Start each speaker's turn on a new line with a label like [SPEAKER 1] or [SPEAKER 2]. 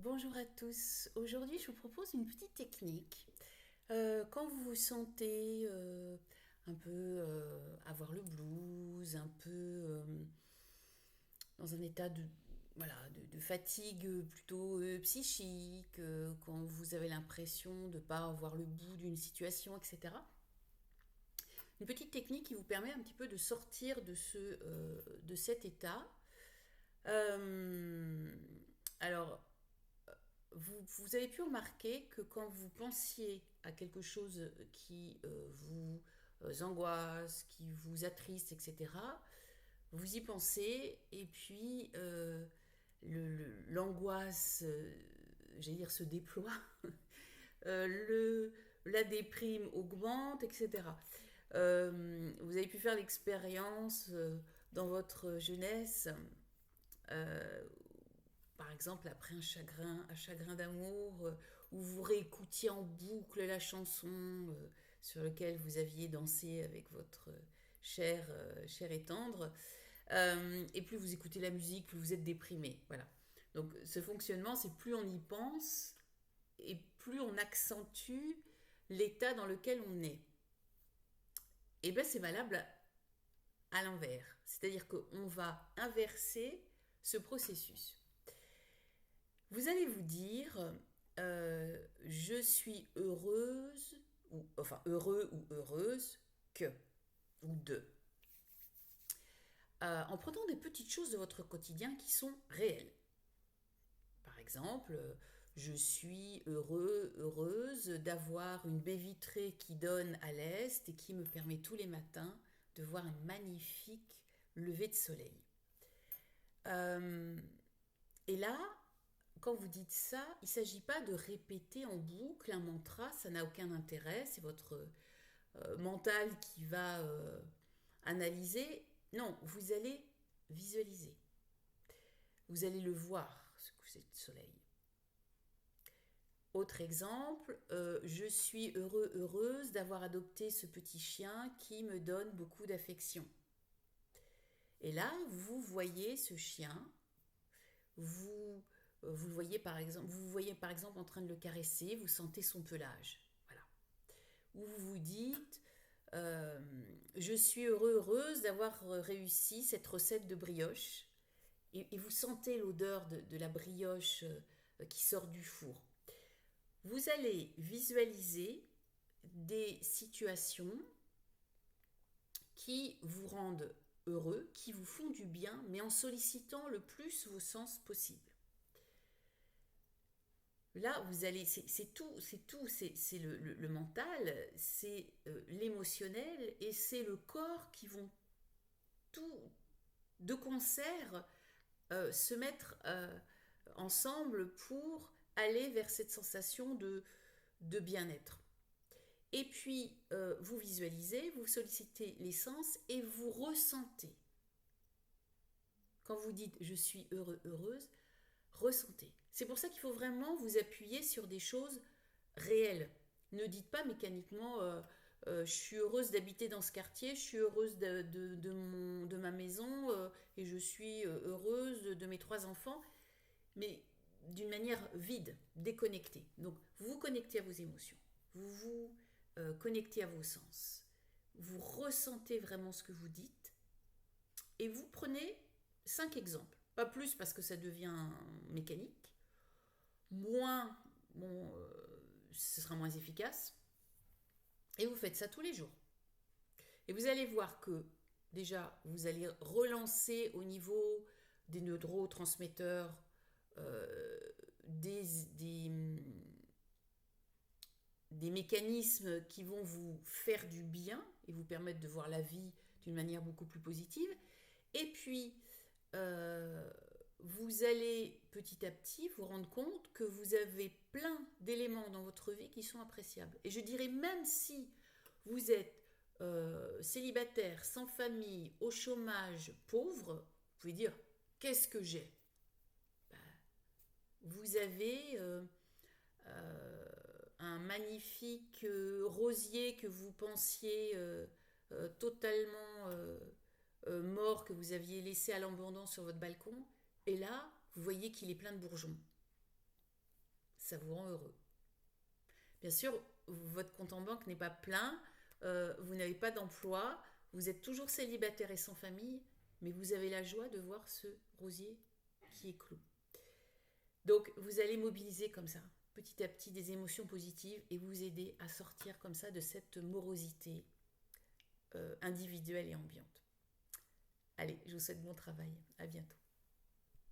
[SPEAKER 1] Bonjour à tous. Aujourd'hui, je vous propose une petite technique. Quand vous vous sentez un peu avoir le blues, un peu dans un état de fatigue plutôt psychique, quand vous avez l'impression de ne pas avoir le bout d'une situation, etc. Une petite technique qui vous permet un petit peu de sortir de cet état. Euh, alors, vous avez pu remarquer que quand vous pensiez à quelque chose qui vous angoisse, qui vous attriste, etc., vous y pensez et puis l'angoisse, j'allais dire, se déploie, la déprime augmente, etc. Vous avez pu faire l'expérience dans votre jeunesse euh, par exemple, après un chagrin d'amour, où vous réécoutiez en boucle la chanson sur laquelle vous aviez dansé avec votre chair et tendre, et plus vous écoutez la musique, plus vous êtes déprimé. Voilà. Donc ce fonctionnement, c'est plus on y pense et plus on accentue l'état dans lequel on est. Et bien c'est valable à l'envers. C'est-à-dire qu'on va inverser ce processus. Vous allez vous dire, je suis heureuse, ou enfin heureux ou heureuse que, ou de. En prenant des petites choses de votre quotidien qui sont réelles. Par exemple, je suis heureuse d'avoir une baie vitrée qui donne à l'est et qui me permet tous les matins de voir un magnifique lever de soleil. Euh, et là, quand vous dites ça, il ne s'agit pas de répéter en boucle un mantra, ça n'a aucun intérêt, c'est votre mental qui va analyser. Non, vous allez visualiser. Vous allez le voir, ce coucher de soleil. Autre exemple, je suis heureuse d'avoir adopté ce petit chien qui me donne beaucoup d'affection. Et là, vous voyez ce chien, vous vous le voyez par exemple, vous voyez par exemple en train de le caresser, vous sentez son pelage. Voilà. Ou vous vous dites, euh, je suis heureuse d'avoir réussi cette recette de brioche. Et vous sentez l'odeur de la brioche qui sort du four. Vous allez visualiser des situations qui vous rendent heureux, qui vous font du bien, mais en sollicitant le plus vos sens possible. Là, vous allez, c'est le mental, c'est l'émotionnel et c'est le corps qui vont tout de concert se mettre ensemble pour aller vers cette sensation de bien-être. Et puis, vous visualisez, vous sollicitez les sens et vous ressentez. Quand vous dites je suis heureux, heureuse, ressentez. C'est pour ça qu'il faut vraiment vous appuyer sur des choses réelles. Ne dites pas mécaniquement je suis heureuse d'habiter dans ce quartier, je suis heureuse de ma maison et je suis heureuse de mes trois enfants, mais d'une manière vide, déconnectée. Donc vous vous connectez à vos émotions, vous vous connectez à vos sens, vous ressentez vraiment ce que vous dites et vous prenez 5 exemples. Pas plus parce que ça devient mécanique, moins, bon, ce sera moins efficace. Et vous faites ça tous les jours. Et vous allez voir que déjà, vous allez relancer au niveau des neurotransmetteurs euh, des, des, des mécanismes qui vont vous faire du bien et vous permettre de voir la vie d'une manière beaucoup plus positive. Et puis, euh, vous allez petit à petit vous rendre compte que vous avez plein d'éléments dans votre vie qui sont appréciables. Et je dirais même si vous êtes célibataire, sans famille, au chômage, pauvre, vous pouvez dire qu'est-ce que j'ai. Ben, vous avez un magnifique rosier que vous pensiez totalement mort, que vous aviez laissé à l'abandon sur votre balcon, et là, vous voyez qu'il est plein de bourgeons. ça vous rend heureux. Bien sûr, votre compte en banque n'est pas plein, vous n'avez pas d'emploi, vous êtes toujours célibataire et sans famille, mais vous avez la joie de voir ce rosier qui éclot. Donc, vous allez mobiliser comme ça, petit à petit, des émotions positives et vous aider à sortir comme ça de cette morosité individuelle et ambiante. Allez, je vous souhaite bon travail. À bientôt.